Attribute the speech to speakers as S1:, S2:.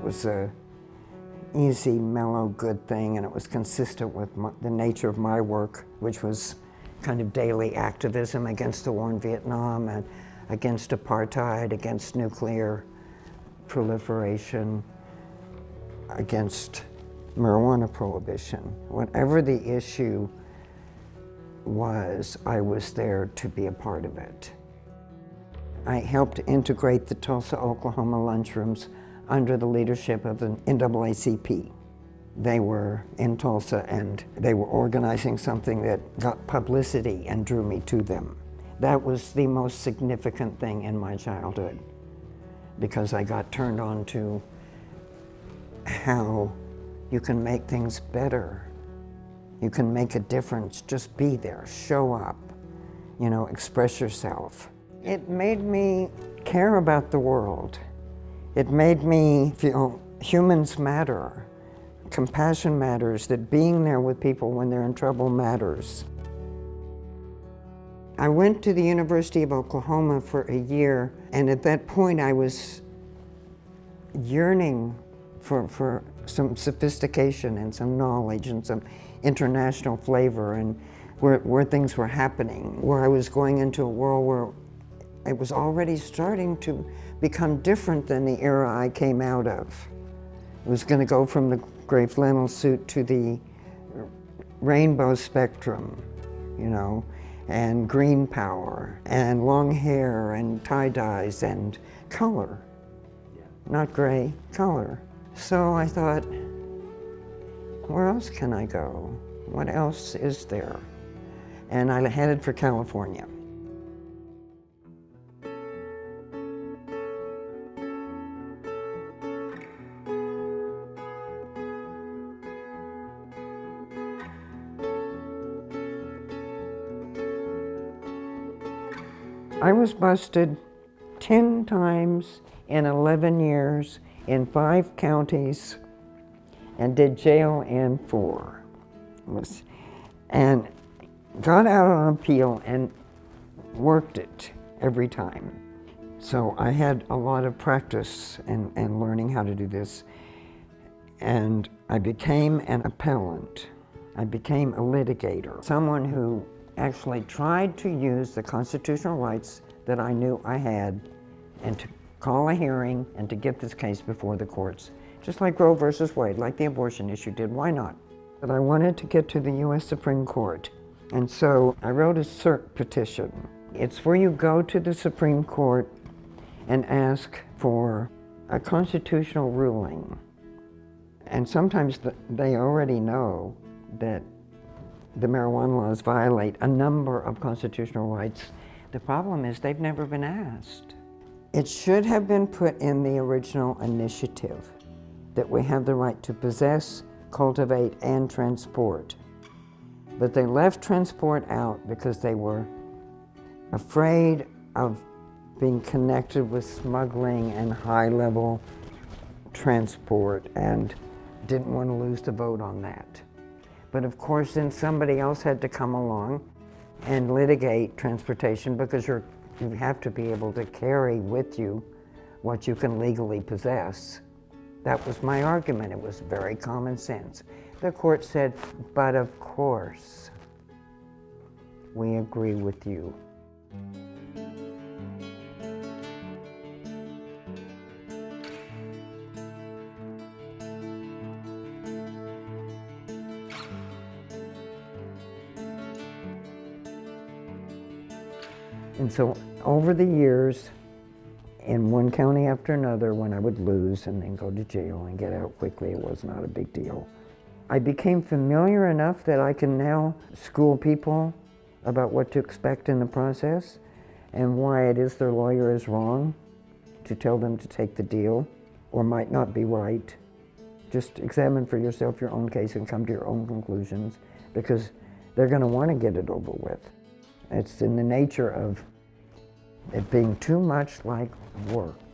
S1: it was a easy, mellow, good thing, and it was consistent with the nature of my work, which was kind of daily activism against the war in Vietnam and against apartheid, against nuclear proliferation, against marijuana prohibition. Whatever the issue was, I was there to be a part of it. I helped integrate the Tulsa, Oklahoma lunchrooms under the leadership of the NAACP. They were in Tulsa and they were organizing something that got publicity and drew me to them. That was the most significant thing in my childhood, because I got turned on to how you can make things better. You can make a difference, just be there, show up, express yourself. It made me care about the world. It made me feel humans matter, compassion matters, that being there with people when they're in trouble matters. I went to the University of Oklahoma for a year, and at that point I was yearning for some sophistication and some knowledge and some international flavor, and where things were happening, where I was going into a world where it was already starting to become different than the era I came out of. It was going to go from the gray flannel suit to the rainbow spectrum, and green power, and long hair, and tie-dyes, and color. Not gray, color. So I thought, where else can I go? What else is there? And I headed for California. I was busted 10 times in 11 years in 5 counties and did jail in 4. And got out on appeal and worked it every time. So I had a lot of practice in learning how to do this. And I became an appellant. I became a litigator, someone who actually tried to use the constitutional rights that I knew I had and to call a hearing and to get this case before the courts. Just like Roe versus Wade, like the abortion issue did, why not? But I wanted to get to the US Supreme Court. And so I wrote a cert petition. It's where you go to the Supreme Court and ask for a constitutional ruling. And sometimes they already know that the marijuana laws violate a number of constitutional rights. The problem is they've never been asked. It should have been put in the original initiative that we have the right to possess, cultivate, and transport. But they left transport out because they were afraid of being connected with smuggling and high-level transport and didn't want to lose the vote on that. But of course, then somebody else had to come along and litigate transportation, because you have to be able to carry with you what you can legally possess. That was my argument. It was very common sense. The court said, but of course, we agree with you. And so over the years, in one county after another, when I would lose and then go to jail and get out quickly, it was not a big deal. I became familiar enough that I can now school people about what to expect in the process and why it is their lawyer is wrong to tell them to take the deal or might not be right. Just examine for yourself your own case and come to your own conclusions, because they're going to want to get it over with. It's in the nature of it being too much like work.